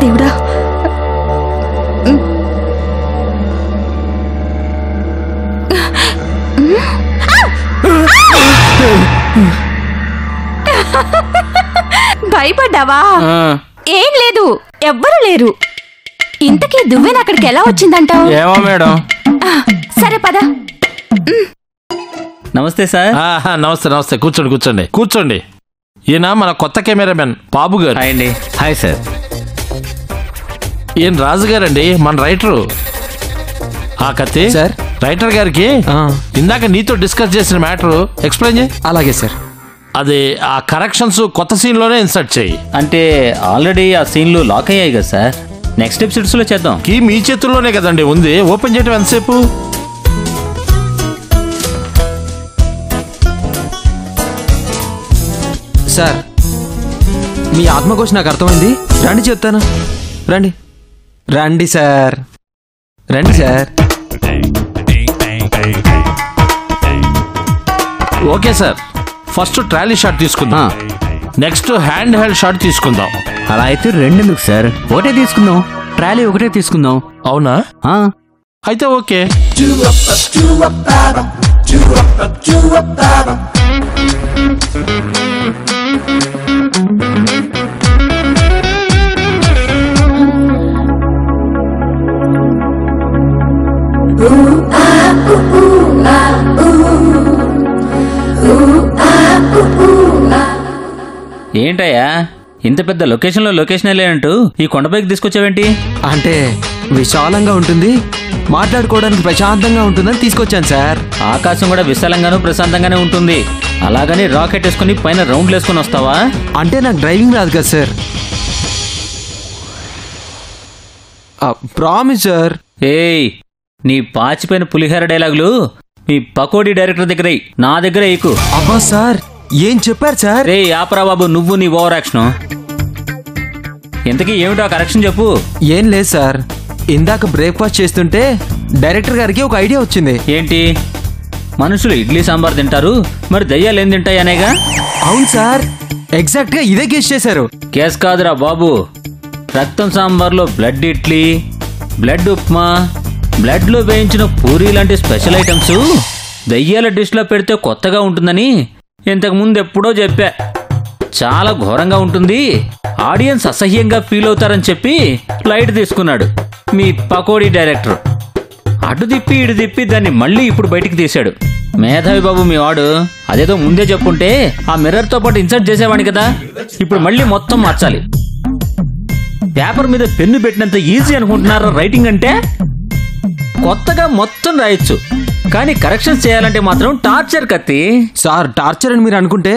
దేవుడా, భయపడ్డావా? ఏం లేదు, ఎవ్వరూ లేరు. ఇంతకీ దువ్వెన అక్కడికి ఎలా వచ్చిందంటావు? ఏమో మేడం. సరే పద. నమస్తే సార్. నమస్తే నమస్తే. కూర్చోండి కూర్చోండి కూర్చోండి. ఈయన మన కొత్త కెమెరామెన్ బాబు గారు. హాయ్ అండి. Hi sir. ఈయన రాజు గారండి, మన రైటరు. ఆ కత్తి సార్, రైటర్ గారికి ఇందాక నీతో డిస్కస్ చేసిన మ్యాటర్ ఎక్స్ప్లెయిన్ చేయి. అలాగే సార్. అది ఆ కరెక్షన్స్ కొత్త సీన్ లోనే ఇన్సర్ట్ చేయి. అంటే ఆల్రెడీ ఆ సీన్లు లాక్ అయ్యాయి కదా సార్, నెక్స్ట్ ఎపిసోడ్స్ లో చేద్దాం. కీ మీ చేతుల్లోనే కదండి ఉంది, ఓపెన్ చేయడం ఎంతసేపు? సార్, మీ ఆత్మకోశ నాకు అర్థమైంది. రండి చెప్తాను. రండి రండి సార్, రండి sir. Okay sir, first trolley shot తీసుకుందాం, నెక్స్ట్ హ్యాండ్ హెల్డ్ షాట్ తీసుకుందాం. అలా అయితే రెండెందుకు సార్, ఒకటే తీసుకుందాం. ట్రాలీ ఒకటే తీసుకుందాం. అవునా? అయితే ఓకే. ఏంటయ్యా ఇంత పెద్ద లొకేషన్ లో లొకేషన్ లేనంటూ ఈ కొండపైకి తీసుకొచ్చావేంటి? అంటే విశాలంగా ఉంటుంది, మాట్లాడుకోవడానికి ప్రశాంతంగా ఉంటుందని తీసుకొచ్చాను సార్. ఆకాశం కూడా విశాలంగానూ ప్రశాంతంగానే ఉంటుంది, అలాగని రాకెట్ వేసుకుని పైన రౌండ్లు వేసుకుని వస్తావా? అంటే నాకు డ్రైవింగ్ రాదు కదా సార్. Promise sir. ఏయ్, నీ పాచిపోయిన పులిహోర డైలాగులు మీ పకోడీ డైరెక్టర్ దగ్గర నా దగ్గర ఎక్కు. అబ్బా సార్, ఏం చెప్పారు సార్? రే ఆపరా బాబు, నువ్వు నీ ఓవర్ యాక్షన్. ఇంతకీ ఏమిటో కరెక్షన్ చెప్పు. ఏం లేదు సార్, ఇందాక బ్రేక్ఫాస్ట్ చేస్తుంటే డైరెక్టర్ గారికి ఒక ఐడియా వచ్చింది. ఏంటి? మనుషులు ఇడ్లీ సాంబార్ తింటారు, మరి దయ్యాలు ఏం తింటాయి అనేగా? అవును సార్, ఎగ్జాక్ట్ గా ఇదే గెస్ చేశారు. కేస్ కాదురా బాబు, రక్తం సాంబార్లో blood idli, blood upma, blood లో వేయించిన పూరీ లాంటి స్పెషల్ ఐటమ్స్ దయ్యాల డిష్ లో పెడితే కొత్తగా ఉంటుందని ఇంతకు ముందు ఎప్పుడో చెప్పా. చాలా ఘోరంగా ఉంటుంది, ఆడియన్స్ అసహ్యంగా ఫీల్ అవుతారని చెప్పి లైట్ తీసుకున్నాడు మీ పకోడీ డైరెక్టర్. అటు తిప్పి ఇటు తిప్పి దాన్ని మళ్ళీ ఇప్పుడు బయటికి తీశాడు. మేధావి బాబు మీ వాడు. అదేదో ముందే చెప్పుంటే ఆ మిర్రర్ తో పాటు ఇన్సర్ట్ చేసేవాడిని కదా. ఇప్పుడు మళ్ళీ మొత్తం మార్చాలి. పేపర్ మీద పెన్ను పెట్టినంత ఈజీ అనుకుంటున్నారా రైటింగ్ అంటే? కొత్తగా మొత్తం రాయొచ్చు, కానీ కరెక్షన్స్ చేయాలంటే మాత్రం టార్చర్ కత్తి. సార్, టార్చర్ అని మీరు అనుకుంటే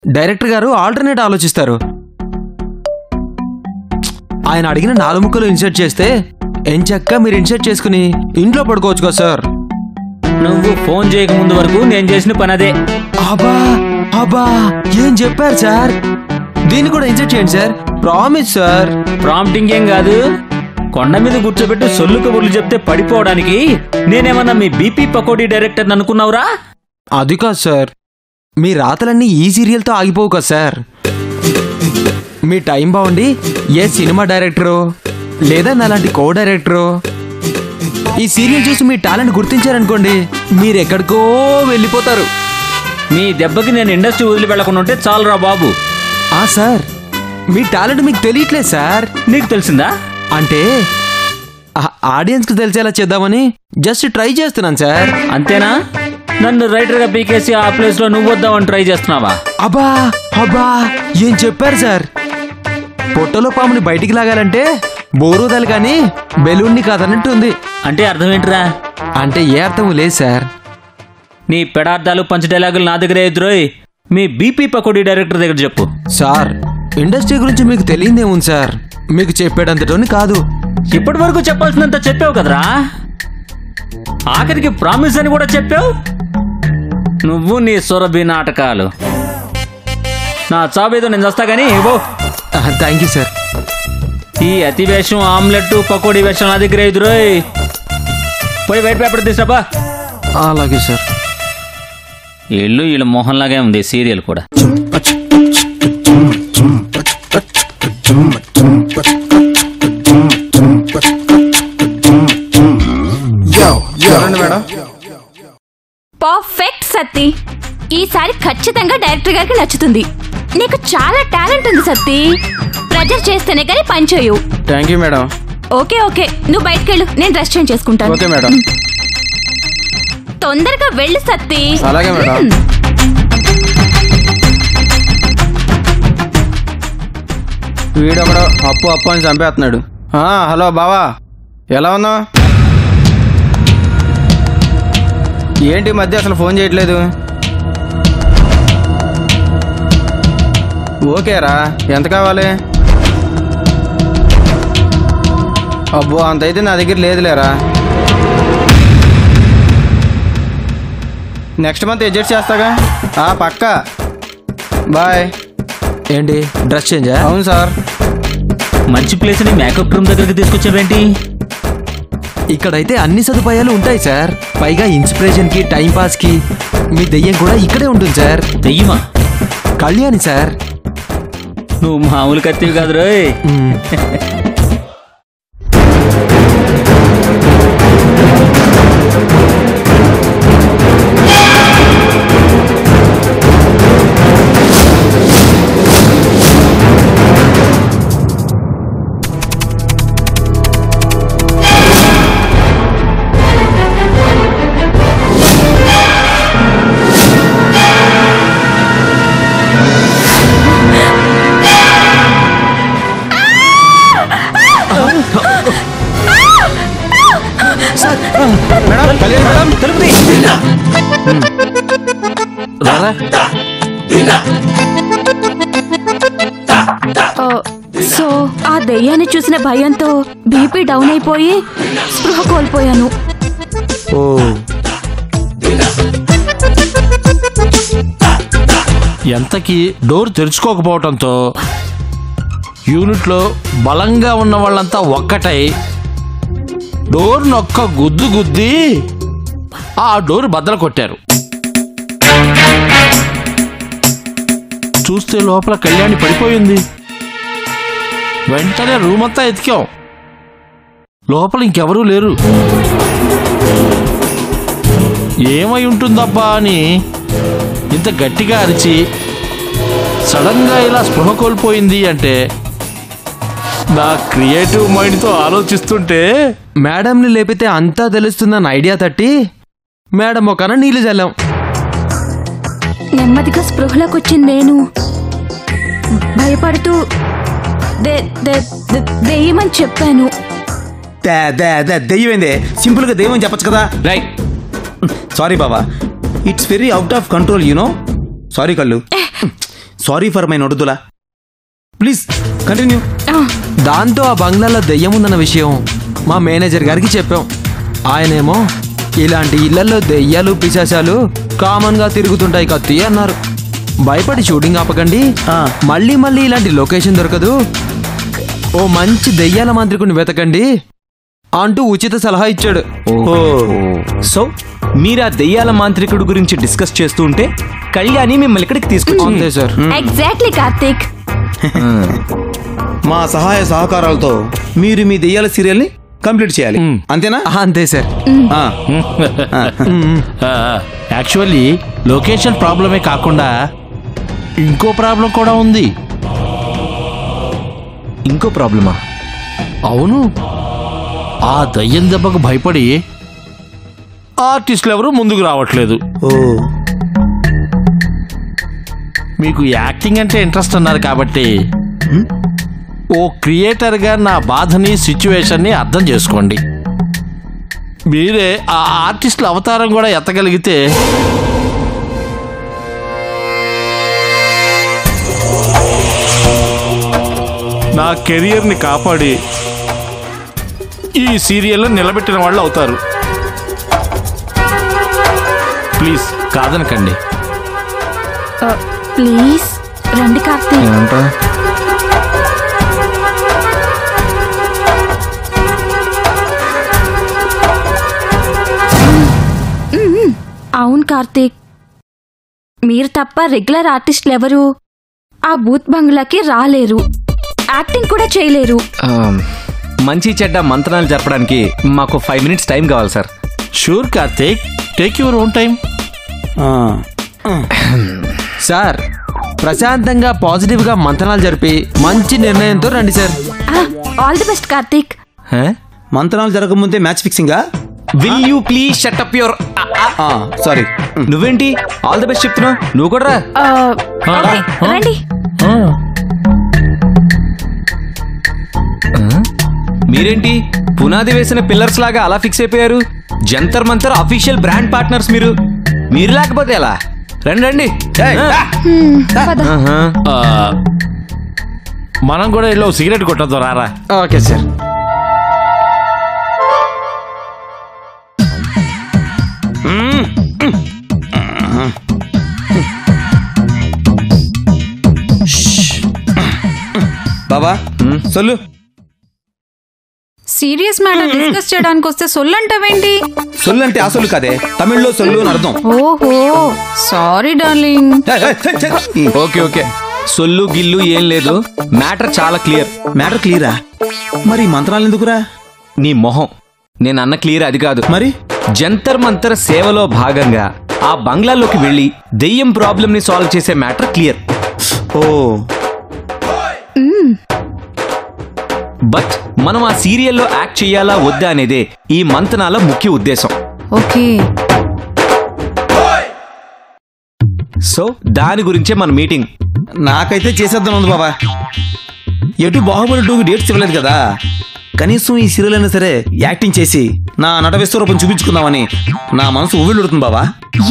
డైరెక్టర్ గారు ఆల్టర్నేట్ ఆలోచిస్తారు. ఆయన అడిగిన 4 ముక్కలు ఇన్సర్ట్ చేస్తే ఎంచక్క మీరు ఇన్సర్ట్ చేసుకుని ఇంట్లో పడుకోవచ్చు కదా సార్. నువ్వు ఫోన్ చేయక ముందు వరకు నేను చేసిన పని అదే. అబ్బా అబ్బా, ఏం చెప్పారు సార్? దీన్ని కూడా ఇన్సర్ట్ చేయండి సార్, ప్రామిస్ సార్. ప్రాంప్టింగ్ ఏం కాదు, కొండ మీద కూర్చోబెట్టి సొల్లు కబుర్లు చెప్తే పడిపోవడానికి నేనేమన్నా మీ బీపీ పకోడీ డైరెక్టర్ అనుకున్నావురా? అది కాదు సార్, మీ రాతలన్నీ ఈ సీరియల్తో ఆగిపోవు కదా సార్. మీ టైం బాగుండి ఏ సినిమా డైరెక్టరో లేదా నాలాంటి కో డైరెక్టరో ఈ సీరియల్ చూసి మీ టాలెంట్ గుర్తించారనుకోండి, మీరు ఎక్కడికో వెళ్ళిపోతారు. మీ దెబ్బకి నేను ఇండస్ట్రీ వదిలి వెళ్లకుండా ఉంటే చాలురా బాబు. సార్, మీ టాలెంట్ మీకు తెలియట్లేదు సార్. నీకు తెలిసిందా? అంటే ఆడియన్స్కి తెలిసేలా చేద్దామని జస్ట్ ట్రై చేస్తున్నాను సార్. అంతేనా? నన్ను రైటర్గా పీకేసి ఆ ప్లేస్ లో నువ్వు వద్దామని ట్రై చేస్తున్నావా? అబ్బా అబ్బా, ఏం చెప్పారు సార్? పొట్టలో పాముని బయటికి లాగాలంటే బోరుదాలు కానీ బెలూన్ని కాదన్నట్టు ఉంది. అంటే అర్థం ఏంట్రా? అంటే ఏ అర్థం లేదు సార్. నీ పెడార్థాలు పంచ డైలాగులు నా దగ్గర ఎదురోయ్, మీ బీపీ పకోడీ డైరెక్టర్ దగ్గర చెప్పు. సార్, ఇండస్ట్రీ గురించి మీకు తెలియదేముంది సార్, మీకు చెప్పేటంతటోని కాదు. ఇప్పటి వరకు చెప్పాల్సినంత చెప్పావు కదరా, ఆఖరికి ప్రామిస్ అని కూడా చెప్పావు. నువ్వు నీ సురభి నాటకాలు. నా చాబేదో నేను వస్తా కానీ ఓ థ్యాంక్ యూ సార్. ఈ అతి వేషం ఆమ్లెట్ పకోడీ వేషం నా దగ్గర ఎదురోయ్. పోయి వైట్ పేపర్ తీసాపా. అలాగే సార్. ఇల్లు వీళ్ళ మొహంలాగే ఉంది సీరియల్ కూడా. Madam perfect Satti. ఈసారి ఖచ్చితంగా డైరెక్టర్ గారికి నచ్చుతుంది. నీకు చాలా టాలెంట్ ఉంది సత్తి. ప్రెజర్ చేస్తేనే కానీ పని చేయు. Thank you madam. Okay okay, నువ్వు బయటకెళ్ళు, నేను డ్రెస్ చేంజ్ చేసుకుంటాను. Okay madam. తొందరగా వెళ్ళు సత్తి. అలాగే మేడం. వీడొకడు అప్పు అప్పు అని చంపేస్తున్నాడు. హలో బావా, ఎలా ఉన్నావు? ఏంటి మధ్య అసలు ఫోన్ చేయట్లేదు? ఓకేరా, ఎంత కావాలి? అబ్బో అంతైతే నా దగ్గర లేదులేరా. నెక్స్ట్ మంత్ అడ్జస్ట్ చేస్తాగా. పక్కా. బాయ్. ఏంటి డ్రెస్ చేంజా? అవును సార్. మంచి ప్లేస్ ని మేకప్ రూమ్ దగ్గరికి తీసుకొచ్చావేంటి? ఇక్కడైతే అన్ని సదుపాయాలు ఉంటాయి సార్. పైగా ఇన్స్పిరేషన్ కి, టైం పాస్ కి మీ దెయ్యం కూడా ఇక్కడే ఉంటుంది సార్. దెయ్యమా? కళ్యాణి సార్. నువ్వు మామూలు కత్తివి కాదు రోయ్. సో ఆ దెయ్యాన్ని చూసిన భయంతో బీపీ డౌన్ అయిపోయి స్పృహ కోల్పోయాను. ఎంతకి డోర్ తెరుచుకోకపోవటంతో యూనిట్లో బలంగా ఉన్న వాళ్ళంతా ఒక్కటై డోర్ నొక్క గుద్దు గుద్ది ఆ డోర్ బద్దలు కొట్టారు. చూస్తే లోపల కళ్యాణి పడిపోయింది. వెంటనే రూమ్ అంతా ఎతికాం. లోపల ఇంకెవరూ లేరు. ఏమై ఉంటుందబ్బా అని ఇంత గట్టిగా అరిచి సడన్ గా ఇలా స్పృహ కోల్పోయింది అంటే నా క్రియేటివ్ మైండ్తో ఆలోచిస్తుంటే మేడంని లేపితే అంతా తెలుస్తుందన్న ఐడియా తట్టి మేడం ఒకన నీళ్ళు జల్లాం. నెమ్మదిగా స్పృహలోకి వచ్చింది నేను. భయపడుతూ దెయ్యమని చెప్పాను. దెయ్యమైందే, సింపుల్ గా దెయ్యం చెప్పచ్చు కదా. రైట్. సారీ బాబా, it's very out of control you know. Sorry కళ్ళు. సారీ ఫర్ మై నొడుదులా. Please continue. దాంతో ఆ బంగ్లాలో దెయ్యం ఉందన్న విషయం మా మేనేజర్ గారికి చెప్పాం. ఆయనేమో ఇలాంటి ఇళ్లలో దెయ్యాలు పిశాచాలు కామన్ గా తిరుగుతుంటాయి కత్తి అన్నారు. భయపడి షూటింగ్ ఆపకండి, మళ్ళీ మళ్ళీ ఇలాంటి లొకేషన్ దొరకదు, ఓ మంచి దెయ్యాల మాంత్రికుని వెతకండి అంటూ ఉచిత సలహా ఇచ్చాడు. సో మీరు ఆ దెయ్యాల మాంత్రికుడు గురించి డిస్కస్ చేస్తూ ఉంటే కళ్యాణి మిమ్మల్ని ఇక్కడికి తీసుకొచ్చింది. అంతే సార్. ఎగ్జాక్ట్లీ కార్తీక్. మా సహాయ సహకారాలతో మీరు మీ దెయ్యాల సీరియల్ ని కంప్లీట్ చేయాలి, అంతేనా? అంతే సార్. యాక్చువల్లీ లొకేషన్ ప్రాబ్లమే కాకుండా ఇంకో ప్రాబ్లం కూడా ఉంది. ఇంకో ప్రాబ్లమా? అవును, ఆ దయ్యం దెబ్బకు భయపడి ఆర్టిస్టులు ఎవరు ముందుకు రావట్లేదు. మీకు యాక్టింగ్ అంటే ఇంట్రెస్ట్ అన్నారు కాబట్టి ఓ క్రియేటర్గా నా బాధని సిచ్యువేషన్ని అర్థం చేసుకోండి. మీరే ఆ ఆర్టిస్టుల అవతారం కూడా ఎత్తగలిగితే నా కెరియర్ని కాపాడి ఈ సీరియల్లో నిలబెట్టిన వాళ్ళు అవుతారు. ప్లీజ్ కాదనకండి. ప్లీజ్. రండి కార్తీక్. అవును కార్తీక్, మీరు తప్ప రెగ్యులర్ ఆర్టిస్టులు ఎవరు ఆ బూత్ బంగ్లాకి రాలేరు, యాక్టింగ్ కూడా చేయలేరు. మంచి చెడ్డ మంత్రాలు జరపడానికి మాకు 5 minutes టైం కావాలి sir. Sure Karthik, take your own time. Sir ప్రశాంతంగా పాజిటివ్గా మంత్రాలు జరిపి మంచి నిర్ణయంతో రండి sir. All the best Karthik. మంత్రాలు జరగకముందే మ్యాచ్ ఫిక్సింగా? Will you please shut up your. Sorry. నువ్వేంటి ఆల్ ది బెస్ట్ చెప్తున్నావు? నువ్వు కూడా రా. ఓకే, రండి. మీరేంటి పునాది వేసిన పిల్లర్స్ లాగా అలా ఫిక్స్ అయిపోయారు? Jantar Mantar official brand partners మీరు లేకపోతే ఎలా? రండి రండి. మనం కూడా ఇల్లు సిగరెట్ కొట్టద్దు, రారా. Okay sir. బాబా సొల్లు. సీరియస్ మ్యాటర్ డిస్కస్ చేయడానికి వస్తే సొల్లంటావేంటి? సొల్లు అంటే ఆ సొల్లు కాదే, తమిళ్లో సొల్లు అని అర్థం. ఓహో సారీ డార్లింగ్. ఓకే ఓకే, సొల్లు గిల్లు ఏం లేదు, మ్యాటర్ చాలా క్లియర్. మ్యాటర్ క్లియరా? మరి మంత్రాలు ఎందుకురా? నీ మొహం, నేను అన్న క్లియర్ అది కాదు. మరి జంతర్ మంతర్ సేవలో భాగంగా ఆ బంగ్లాలోకి వెళ్లి దెయ్యం ప్రాబ్లం ని సాల్వ్ చేసే మ్యాటర్ క్లియర్. ఓ బట్ మనం ఆ సీరియల్లో యాక్ట్ చేయాలా వద్దా అనేదే ఈ మంతనాల ముఖ్య ఉద్దేశం. ఓకే, సో దాని గురించే మన మీటింగ్. నాకైతే చేసేద్దాం ఉంది బాబా. ఎటు బాహుబలి 2 డేట్స్ ఇవ్వలేదు కదా, కనీసం ఈ సీరియల్ అయినా సరే యాక్టింగ్ చేసి నా నట విశ్వరూపం చూపించుకుందామని నా మనసు ఉవ్విళ్ళుడుతుంది బాబా.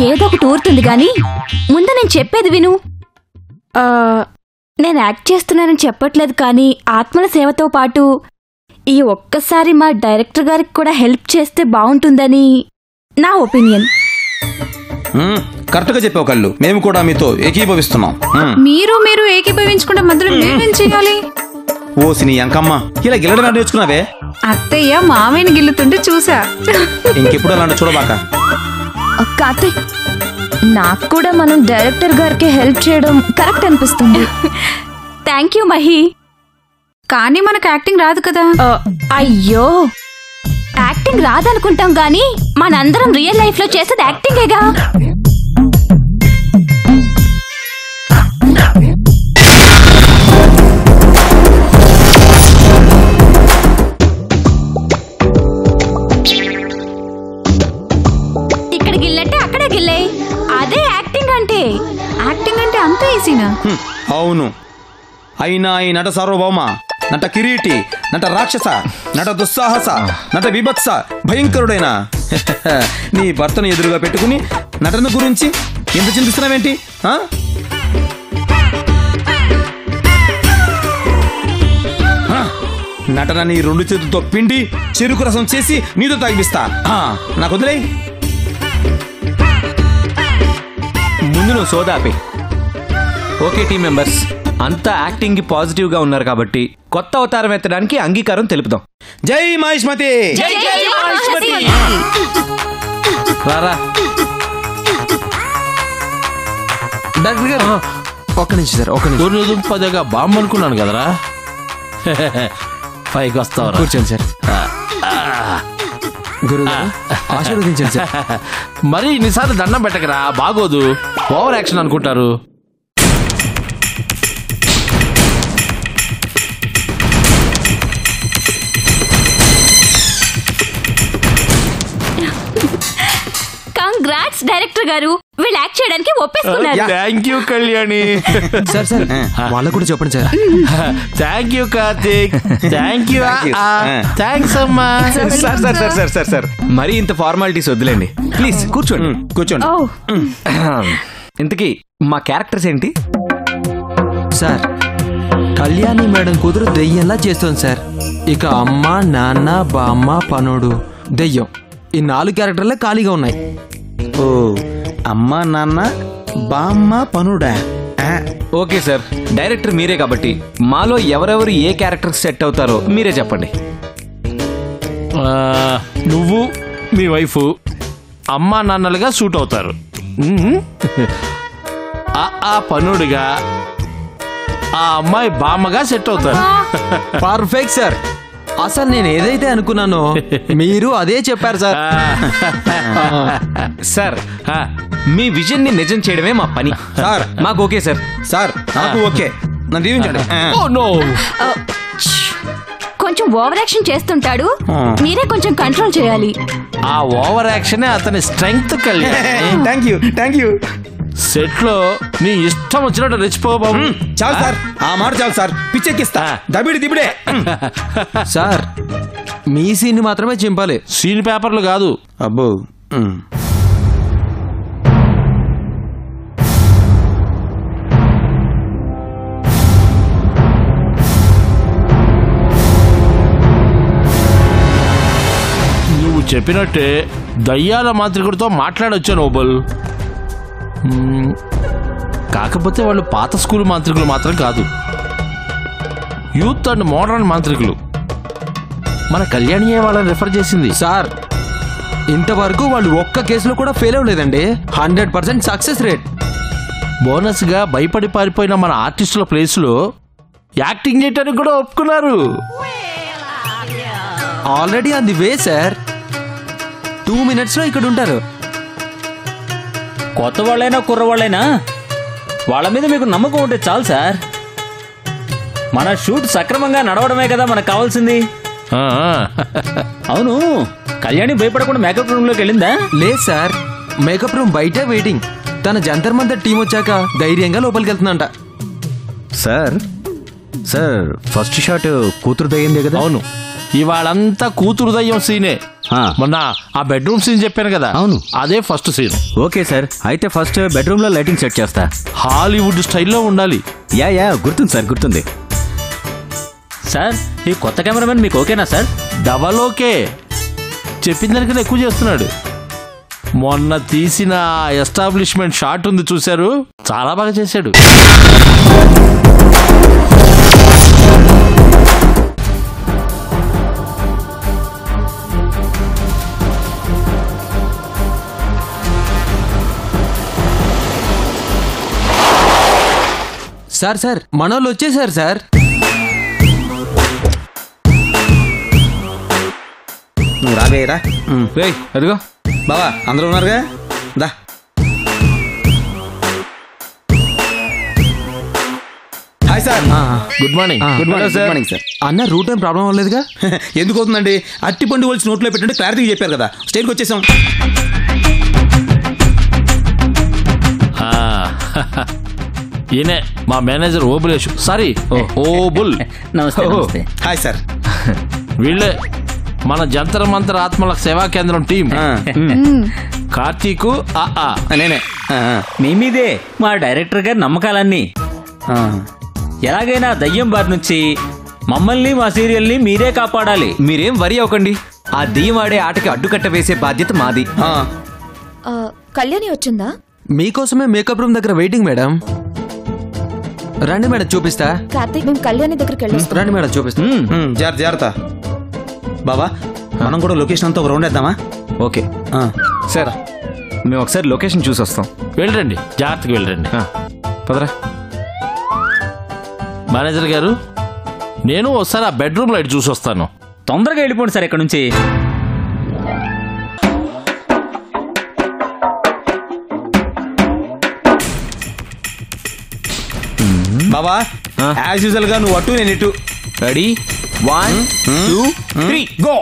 ఏదో ఒకటి ఊరుతుంది గాని ముందు నేను చెప్పేది విను. నేను యాక్ట్ చేస్తున్నానని చెప్పట్లేదు, కానీ ఆత్మల సేవతో పాటు ఈ ఒక్కసారి మా డైరెక్టర్ గారికి కూడా హెల్ప్ చేస్తే బాగుంటుందని నా ఒపీనియన్. కరెక్ట్ గా చెప్పావు కళ్ళు, మేము కూడా మీతో ఏకీభవిస్తున్నాం. మీరు ఏకీభవించుకుంటే మధ్యలో మేమేం చేయాలి? ఓసి నీ అంకమ్మ, ఇలా గిల్లడం నేర్చుకున్నావే? అత్తయ్య మామయ్యని గిల్లుతుంటే చూసా. ఇంకెప్పుడు అలాంటి చూడబాక. కార్తీక్, నాకు కూడా మనం డైరెక్టర్ గారికి హెల్ప్ చేయడం కరెక్ట్ అనిపిస్తుంది. Thank you Mahi. కానీ మనకు యాక్టింగ్ రాదు కదా. అయ్యో, యాక్టింగ్ రాదనుకుంటాం గానీ మనందరం రియల్ లైఫ్ లో చేసేది యాక్టింగేగా. ఇక్కడ గిల్లంటే అక్కడే గిల్లే, అదే యాక్టింగ్ అంటే. యాక్టింగ్ అంటే అంత ఈజీనా? అవును, అయినా ఈ నట సార్వభౌమ, నట కిరీటి, నట రాక్షస, నట దుస్సాహస, నట విభత్స భయంకరుడైన నీ భర్తను ఎదురుగా పెట్టుకుని నటన గురించి ఎంత చింతిస్తున్నావేంటి? నటన నీ 2 చేతులతో పిండి చెరుకు రసం చేసి నీతో తాగిపిస్తా. నాకు వదిలే. ముందు నువ్వు సోదాపి. ఓకే టీం మెంబర్స్, అంతా యాక్టింగ్ కి పాజిటివ్ గా ఉన్నారు కాబట్టి కొత్త అవతారం ఎత్తడానికి అంగీకారం తెలుపుదాం. జై మహిష్మతి. రారా. డాక్టర్ గారు ఒక్క నిమిషం సార్, ఒక్క నిమిషం. దుర్నిదుంపదగా బాంబు అనుకున్నాను కదరా. పైకి వస్తావు, కూర్చోండి సార్. గురువు ఆశీర్వదించండి సార్. మరి ఇన్నిసార్లు దండం పెట్టకరా, బాగోదు. ఓవర్ యాక్షన్ అనుకుంటారు. కంగ్రాట్స్ డైరెక్టర్ గారు, వీళ్ళు యాక్ట్ చేయడానికి ఒప్పేసుకున్నారు. Thank you Kalyani. Sir sir వాళ్ళకు కూడా చెప్పండి sir. Thank you Karthik. Thank you. Thanks అమ్మా. Sir sir sir sir sir sir మరి ఇంత ఫార్మాలిటీస్ వద్దులేండి ప్లీజ్. కూర్చోండి కూర్చోండి. ఇంతకీ మా క్యారెక్టర్స్ ఏంటి సార్? కళ్యాణి మేడం కూతురు దెయ్యంలా చేస్తుంది సార్. ఇక అమ్మ, నాన్న, బామ్మ, పనుడు, దెయ్యం, ఈ 4 క్యారెక్టర్లే ఖాళీగా ఉన్నాయి. ఓ, అమ్మ, నాన్న, బామ్మ, పనుడా? ఓకే సార్, డైరెక్టర్ మీరే కాబట్టి మాలో ఎవరెవరు ఏ క్యారెక్టర్ సెట్ అవుతారో మీరే చెప్పండి. నువ్వు మీ వైఫ్ అమ్మా నాన్నలుగా సూట్ అవుతారు. ఆ పనుడిగా ఆ అమ్మాయి బామ్మగా సెట్ అవుతారు. Perfect sir. అసలు నేను ఏదైతే అనుకున్నానో మీరు అదే చెప్పారు సార్. సార్ మీ విజన్ ని నిజం చేయడమే మా పని. సార్ మాకు ఓకే సార్. సార్ నాకు ఓకే, నన్ను దీవించండి. ఓ నో, కొంచెం ఓవర్ యాక్షన్ చేస్తుంటాడు, మీరే కొంచెం కంట్రోల్ చేయాలి. ఆ ఓవర్ యాక్షన్ అతని strength Kalyan. Thank you. Set లో నీ ఇష్టం వచ్చినట్టు రెచ్చిపో బాబు. చాలు సార్, ఆ మాట చాలు సార్, పిచ్చెక్కిస్తా దిబిడే. సార్ మీ సీన్ మాత్రమే చింపాలి, సీన్ పేపర్లు కాదు. అబ్బో. నువ్వు చెప్పినట్టే దయ్యాల మాంత్రికుడితో మాట్లాడొచ్చా నోబల్. కాకపోతే వాళ్ళు పాత స్కూల్ మాంత్రికులు మాత్రం కాదు, యూత్ అండ్ మోడర్న్ మాంత్రికులు. మన కళ్యాణియే వాళ్ళని రిఫర్ చేసింది. సార్ ఇంతవరకు వాళ్ళు ఒక్క కేసులో కూడా ఫెయిల్ అవ్వలేదండి. 100% సక్సెస్ రేట్. బోనస్ గా భయపడి పారిపోయిన మన ఆర్టిస్టుల ప్లేస్ లో యాక్టింగ్ చేయడానికి కూడా ఒప్పుకున్నారు. Already on the way sir. 2 minutes లో ఇక్కడ ఉంటారు. కొత్త వాళ్ళైనా కుర్రవాళ్ళైనా వాళ్ళ మీద మీకు నమ్మకం ఉంటే చాలు సార్. మన షూట్ సక్రమంగా నడవడమే కదా మనకు కావాల్సింది. అవును, కళ్యాణి భయపడకుండా మేకప్ రూమ్ లోకి వెళ్ళిందా? లేదు సార్, మేకప్ రూమ్ బయట వెయిటింగ్. తన జంతర్ మంతర్ టీం వచ్చాక ధైర్యంగా లోపలికి వెళ్తుందంట. సార్ ఫస్ట్ షాట్ కూతురు దయ్యిందే కదా? అవును, ఇవాళంతా కూతురు దయ్యం సీనే. మొన్న ఆ బెడ్రూమ్ సీన్ చెప్పాను కదా, అవును, అదే ఫస్ట్ సీన్. ఓకే సార్, అయితే ఫస్ట్ బెడ్రూమ్ లో లైటింగ్ సెట్ చేస్తా. హాలీవుడ్ స్టైల్లో ఉండాలి. యా గుర్తుంది సార్, గుర్తుంది. సార్ ఈ కొత్త కెమెరామెన్ మీకు ఓకేనా సార్? డబల్ ఓకే, చెప్పిన దానికన్నా ఎక్కువ చేస్తున్నాడు. మొన్న తీసిన ఎస్టాబ్లిష్మెంట్ షాట్ ఉంది చూశారు, చాలా బాగా చేశాడు. సార్ మనోళ్ళు వచ్చేసారు సార్. నువ్వు రావేరా. అదిగో బావా అందరూ ఉన్నారుగా, దా. Hi sir. Good morning. Good morning sir. అన్న రూట్ ఏం ప్రాబ్లం అవ్వలేదుగా? ఎందుకు అవుతుందండి, అట్టిపండు వచ్చి నోట్లో పెట్టండి, క్లారిటీగా చెప్పారు కదా, స్టేట్కి వచ్చేసాం. ఈయనే మా మేనేజర్ ఓబులేష్, సారీ ఓబుల్. నమస్తే. Hi sir. వీళ్ళే మన జంతర్ మంతర్ ఆత్మల సేవా కేంద్రం టీం. కార్తీకు నేనే. మీ మీదే మా డైరెక్టర్ గారి నమ్మకాలన్నీ. ఎలాగైనా దయ్యం బారి నుంచి మమ్మల్ని మా సీరియల్ని మీరే కాపాడాలి. మీరేం వరి అవ్వకండి, ఆ దెయ్యం ఆడే ఆటకి అడ్డుకట్ట వేసే బాధ్యత మాది. కళ్యాణి వచ్చిందా? మీకోసమే మేకప్ రూమ్ దగ్గర వెయిటింగ్ మేడం. రండి మేడం చూపిస్తా. కార్తీక్, మేము కళ్యాణి దగ్గరికి వెళ్ళొస్తాం. రండి మేడం చూపిస్తా. జాగ్రత్త. బాబా మనం కూడా లొకేషన్ అంతా ఒక రౌండ్ వేద్దామా? ఓకే సార్, మేము ఒకసారి లొకేషన్ చూసి వస్తాం. వెళ్ళండి, జాగ్రత్తగా వెళ్ళండి. పదరా. మేనేజర్ గారు, నేను ఒకసారి ఆ బెడ్రూమ్ లైట్ చూసి వస్తాను. తొందరగా వెళ్ళిపోండి సార్ ఇక్కడ నుంచి. బాబా యాజ్ యూజువల్ గా నువ్వు అటు నేను ఇటు. Ready 1 2 3 go.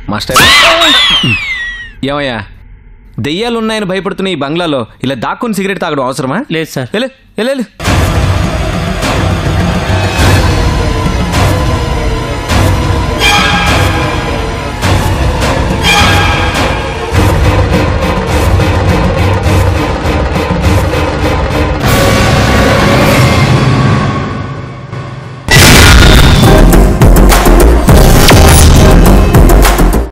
మాస్టర్ ఏమయ్యా దెయ్యాలు ఉన్నాయని భయపడుతున్న ఈ బంగ్లాలో ఇలా దాక్కుని సిగరెట్ తాగడం అవసరమా? లేదు సార్. వెళ్ళు.